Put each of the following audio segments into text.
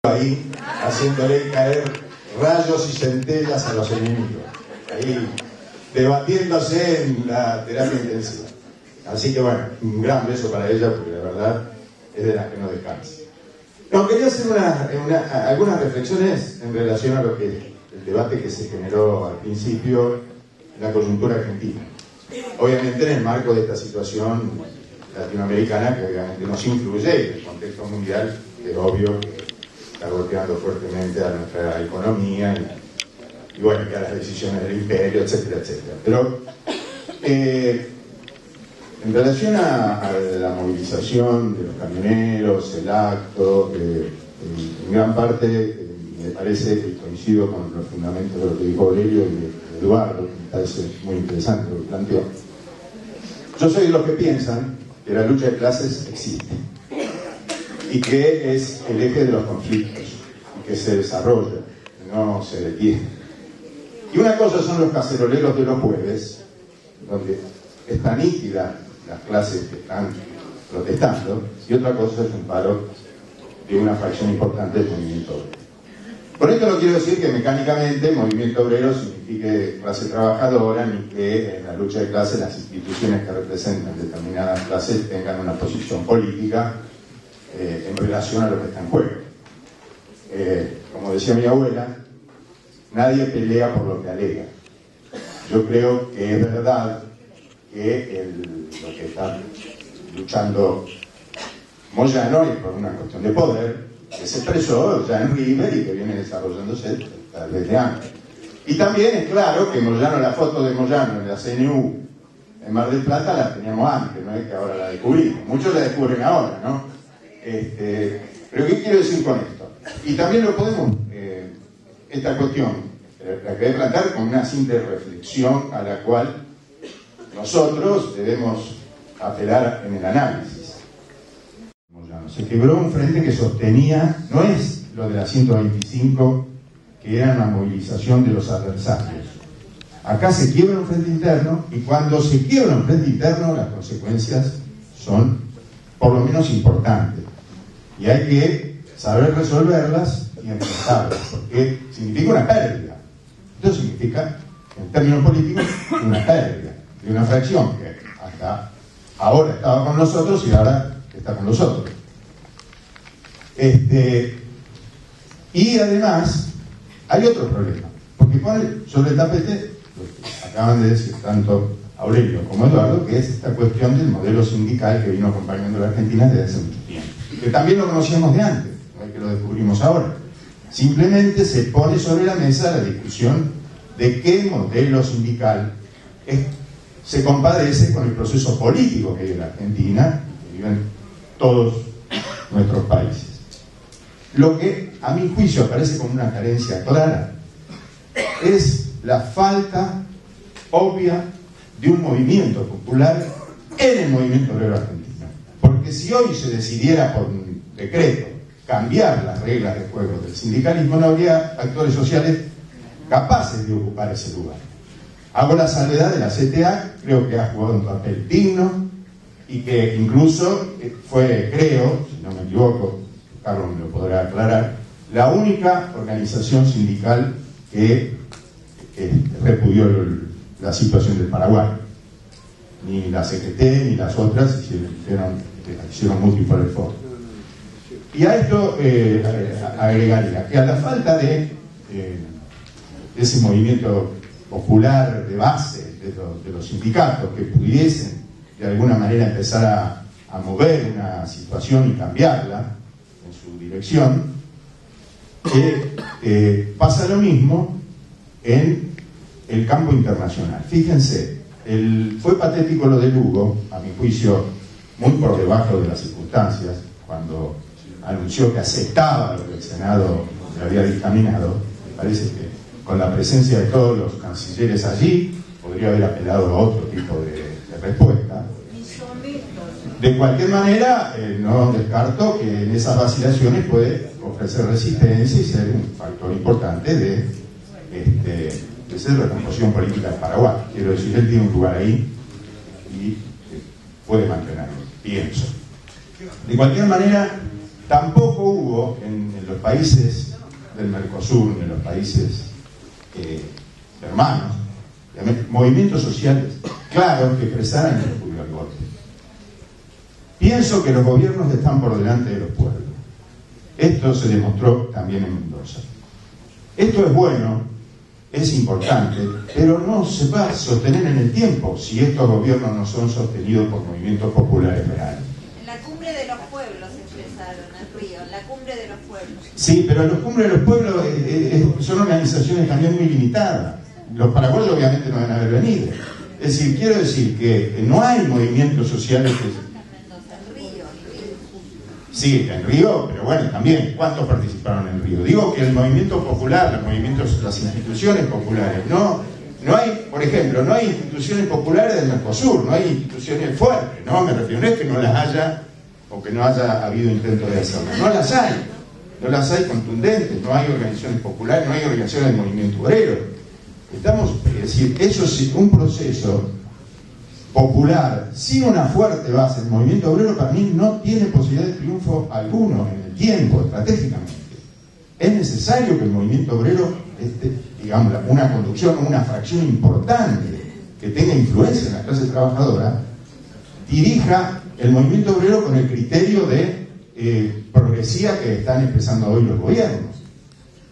ahí haciéndole caer rayos y centellas a los enemigos, ahí debatiéndose en la terapia intensiva. Así que bueno, un gran beso para ella, porque la verdad es de las que no descansa. No, quería hacer algunas reflexiones en relación a lo que el debate que se generó al principio en la coyuntura argentina. Obviamente en el marco de esta situación latinoamericana que obviamente nos influye y en el contexto mundial es obvio que está golpeando fuertemente a nuestra economía y bueno, que a las decisiones del imperio, etcétera, etcétera. Pero en relación a la movilización de los camioneros, el acto, en gran parte me parece que coincido con los fundamentos de lo que dijo Aurelio y de Eduardo, que me parece muy interesante lo que planteó. Yo soy de los que piensan que la lucha de clases existe y que es el eje de los conflictos y que se desarrolla, no se detiene. Y una cosa son los caceroleros de los jueves, donde está nítida las clases que están protestando, y otra cosa es un paro de una facción importante del movimiento obrero. Por esto no quiero decir que mecánicamente el movimiento obrero signifique clase trabajadora, ni que en la lucha de clases las instituciones que representan determinadas clases tengan una posición política en relación a lo que está en juego. Como decía mi abuela, nadie pelea por lo que alega. Yo creo que es verdad que lo que está luchando Moyano es por una cuestión de poder, que se expresó ya en River y que viene desarrollándose desde antes. Y también es claro que Moyano, la foto de Moyano en la CNU en Mar del Plata la teníamos antes, no es que ahora la descubrimos. Muchos la descubren ahora, ¿no? Pero ¿qué quiero decir con esto? Y también lo podemos, esta cuestión, la quería plantear con una simple reflexión a la cual nosotros debemos apelar en el análisis. Se quebró un frente que sostenía, no es lo de la 125, que era una movilización de los adversarios. Acá se quiebra un frente interno, y cuando se quiebra un frente interno, las consecuencias son por lo menos importantes. Y hay que saber resolverlas y enfrentarlas, porque significa una pérdida. Esto significa, en términos políticos, una pérdida de una fracción que hasta ahora estaba con nosotros y ahora está con nosotros. Y además hay otro problema, porque pone sobre el tapete lo que acaban de decir tanto Aurelio como Eduardo, que es esta cuestión del modelo sindical que vino acompañando a la Argentina desde hace mucho tiempo, que también lo conocíamos de antes, no es que lo descubrimos ahora. Simplemente se pone sobre la mesa la discusión de qué modelo sindical se compadece con el proceso político que vive la Argentina, que viven todos nuestros países. Lo que a mi juicio aparece como una carencia clara es la falta obvia de un movimiento popular en el movimiento obrero argentino. Porque si hoy se decidiera por un decreto cambiar las reglas de juego del sindicalismo, no habría actores sociales capaces de ocupar ese lugar. Hago la salvedad de la CTA, creo que ha jugado un papel digno y que incluso fue, creo, si no me equivoco, Carlos me lo podrá aclarar, la única organización sindical que repudió la situación del Paraguay. Ni la CGT ni las otras hicieron múltiples esfuerzos. Y a esto agregaría que a la falta de ese movimiento popular de base de los sindicatos que pudiesen de alguna manera empezar a mover una situación y cambiarla en su dirección, pasa lo mismo en el campo internacional. Fíjense, fue patético lo de Lugo, a mi juicio muy por debajo de las circunstancias, cuando anunció que aceptaba lo que el Senado le había dictaminado. Me parece que con la presencia de todos los cancilleres allí podría haber apelado a otro tipo de respuesta. De cualquier manera, no descarto que en esas vacilaciones puede ofrecer resistencia y ser un factor importante de ser recomposición política de Paraguay. Quiero decir, él tiene un lugar ahí y puede mantenerlo, pienso. De cualquier manera, Tampoco hubo en los países del Mercosur, en los países hermanos, movimientos sociales claros que expresaran el repudio al golpe. Pienso que los gobiernos están por delante de los pueblos. Esto se demostró también en Mendoza. Esto es bueno, es importante, pero no se va a sostener en el tiempo si estos gobiernos no son sostenidos por movimientos populares reales. En la cumbre de los pueblos se expresaron en Río, en la cumbre de los pueblos. Sí, pero los cumbres de los pueblos son organizaciones también muy limitadas. Los paraguayos obviamente no van a haber venido. Es decir, quiero decir que no hay movimientos sociales que... Sí, en Río, pero bueno, también, ¿cuántos participaron en Río? Digo que el movimiento popular, los movimientos, las instituciones populares, no hay, por ejemplo, no hay instituciones populares del Mercosur, no hay instituciones fuertes, ¿no? Me refiero, no es que no las haya, o que no haya habido intentos de hacerlas, no las hay contundentes, no hay organizaciones populares, no hay organizaciones del movimiento obrero. Es decir, eso es un proceso popular, sin una fuerte base. El movimiento obrero para mí no tiene posibilidad de triunfo alguno en el tiempo, estratégicamente. Es necesario que el movimiento obrero, digamos, una conducción, una fracción importante que tenga influencia en la clase trabajadora, dirija el movimiento obrero con el criterio de progresía que están expresando hoy los gobiernos.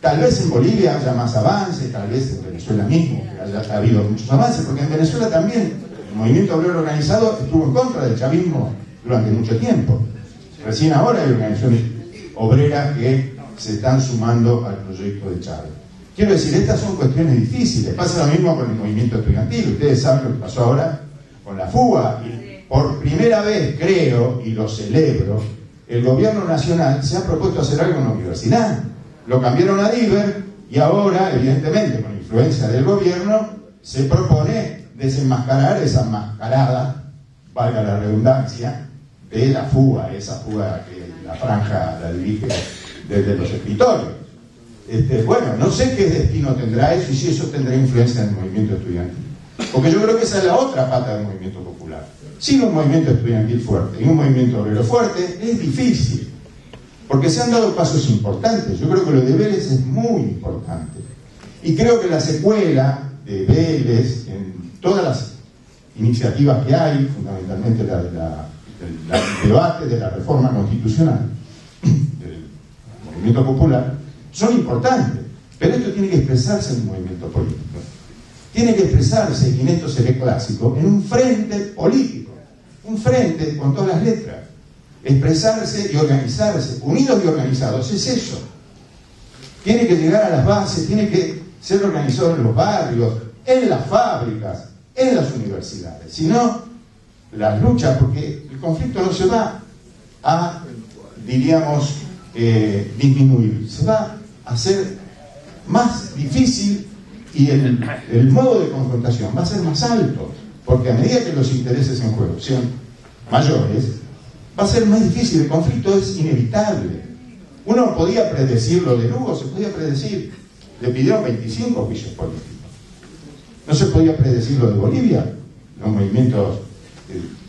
Tal vez en Bolivia haya más avances, tal vez en Venezuela mismo haya habido muchos avances, porque en Venezuela también el movimiento obrero organizado estuvo en contra del chavismo durante mucho tiempo. Recién ahora hay organizaciones obreras que se están sumando al proyecto de Chávez. Quiero decir, estas son cuestiones difíciles. Pasa lo mismo con el movimiento estudiantil. Ustedes saben lo que pasó ahora con la fuga. Y por primera vez, creo, y lo celebro, el gobierno nacional se ha propuesto hacer algo en la universidad. Lo cambiaron a Diver y ahora, evidentemente, con influencia del gobierno, se propone desenmascarar esa mascarada, valga la redundancia, de la fuga, esa fuga que la franja la dirige desde los escritorios. Bueno, no sé qué destino tendrá eso y si eso tendrá influencia en el movimiento estudiantil. Porque yo creo que esa es la otra pata del movimiento popular. Sin un movimiento estudiantil fuerte y un movimiento obrero fuerte es difícil, porque se han dado pasos importantes. Yo creo que lo de Vélez es muy importante. Y creo que la secuela de Vélez, en todas las iniciativas que hay, fundamentalmente el debate de la reforma constitucional del movimiento popular, son importantes. Pero esto tiene que expresarse en un movimiento político. Tiene que expresarse, y en esto seré clásico, en un frente político. Un frente con todas las letras. Expresarse y organizarse, unidos y organizados, es eso. Tiene que llegar a las bases, tiene que ser organizado en los barrios, en las fábricas, en las universidades. Si no, las luchas, porque el conflicto no se va a, diríamos, disminuir, se va a hacer más difícil y el modo de confrontación va a ser más alto, porque a medida que los intereses en juego sean mayores, va a ser más difícil. El conflicto es inevitable. Uno podía predecir lo de Lugo, se podía predecir. Le pidieron 25 juicios políticos. No se podía predecir lo de Bolivia, los movimientos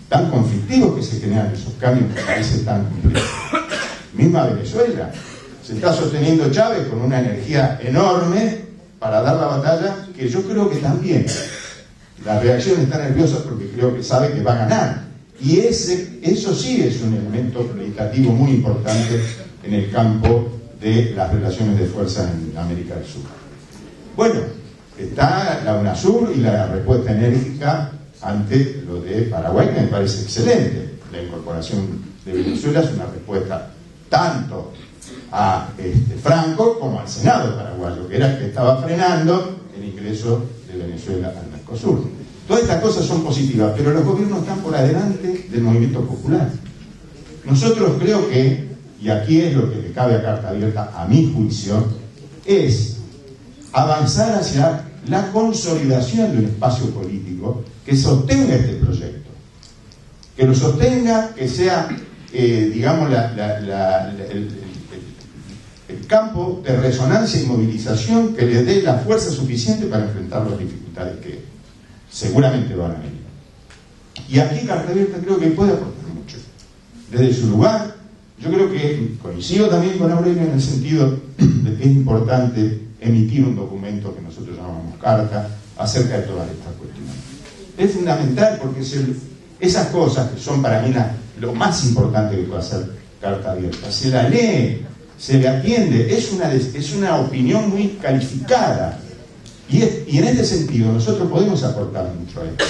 tan conflictivos que se generan, esos cambios en países tan complejos. Misma Venezuela. Se está sosteniendo Chávez con una energía enorme para dar la batalla, que yo creo que también la reacción está nerviosa porque creo que sabe que va a ganar. Y eso sí es un elemento legislativo muy importante en el campo de las relaciones de fuerza en América del Sur. Bueno, está la UNASUR y la respuesta enérgica ante lo de Paraguay, que me parece excelente. La incorporación de Venezuela es una respuesta tanto a Franco como al Senado paraguayo, que era el que estaba frenando el ingreso de Venezuela al Mercosur. Todas estas cosas son positivas, pero los gobiernos están por adelante del movimiento popular. Nosotros creo que, y aquí es lo que le cabe a carta abierta, a mi juicio, es avanzar hacia la consolidación de un espacio político que sostenga este proyecto. Que lo sostenga, que sea, digamos, el campo de resonancia y movilización que le dé la fuerza suficiente para enfrentar las dificultades que seguramente van a venir. Y aquí Carta Abierta creo que puede aportar mucho. Desde su lugar, yo creo que coincido también con Aurelio en el sentido de que es importante emitir un documento que nosotros llamamos carta acerca de todas estas cuestiones. Es fundamental porque esas cosas que son para mí lo más importante que puede hacer carta abierta, se la lee, se le atiende, es una opinión muy calificada. Y en este sentido nosotros podemos aportar mucho a esto.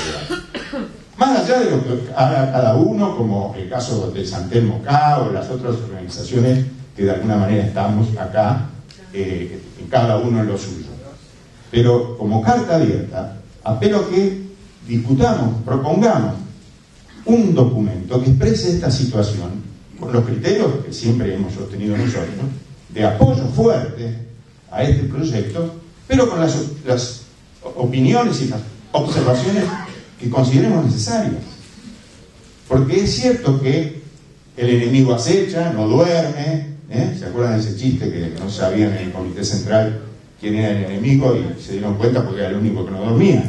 Más allá de lo que haga cada uno, como el caso de San Telmo acá o las otras organizaciones que de alguna manera estamos acá, en cada uno en lo suyo. Pero como carta abierta, apelo a que discutamos, propongamos un documento que exprese esta situación con los criterios que siempre hemos sostenido nosotros, de apoyo fuerte a este proyecto, pero con las opiniones y las observaciones que consideremos necesarias. Porque es cierto que el enemigo acecha, no duerme, ¿se acuerdan de ese chiste que no sabían en el Comité Central quién era el enemigo y se dieron cuenta porque era el único que no dormía?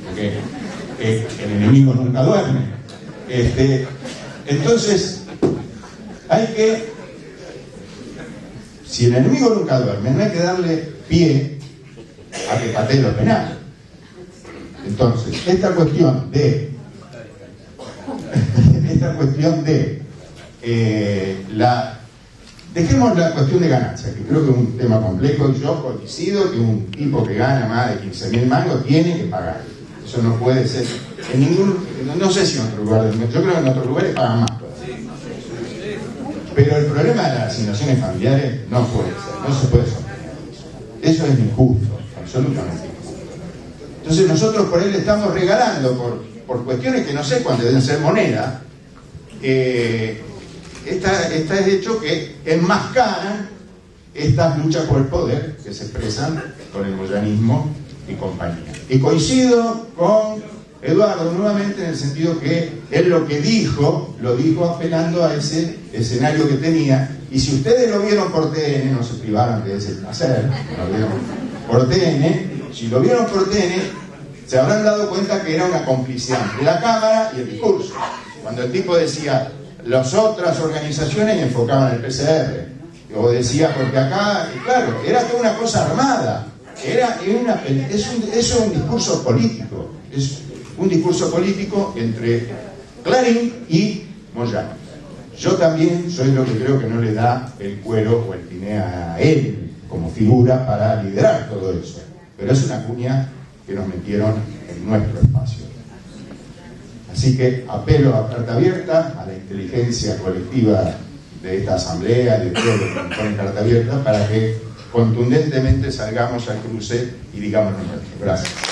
Porque el enemigo nunca duerme. Entonces, hay que, si el enemigo nunca duerme, no hay que darle pie a que patee los penales. Entonces, esta cuestión de dejemos la cuestión de ganancia, que creo que es un tema complejo, y yo coincido que un tipo que gana más de 15.000 mangos tiene que pagar. Eso no puede ser en no sé si en otro lugar del mundo, yo creo que en otros lugares pagan más todavía. Pero el problema de las asignaciones familiares no puede ser, no se puede sostener eso. Eso es injusto, absolutamente injusto. Entonces nosotros por ahí le estamos regalando por cuestiones que no sé cuándo deben ser moneda, está hecho que enmascaran estas luchas por el poder que se expresan con el moyanismo y compañía. Y coincido con Eduardo nuevamente en el sentido que él lo que dijo, lo dijo apelando a ese escenario que tenía, y si ustedes lo vieron por TN, no se privaron de ese placer, lo vieron por TN, si lo vieron por TN, se habrán dado cuenta que era una complicidad entre la Cámara y el discurso. Cuando el tipo decía las otras organizaciones y enfocaban el PCR, o decía porque acá, y claro, era toda una cosa armada, eso es un discurso político, es un discurso político entre Clarín y Moyano. Yo también soy lo que creo que no le da el cuero o el piné a él como figura para liderar todo eso, pero es una cuña que nos metieron en nuestro espacio. Así que apelo a carta abierta, a la inteligencia colectiva de esta asamblea, de todos los que componen carta abierta, para que contundentemente salgamos al cruce y digamos lo nuestro. Gracias.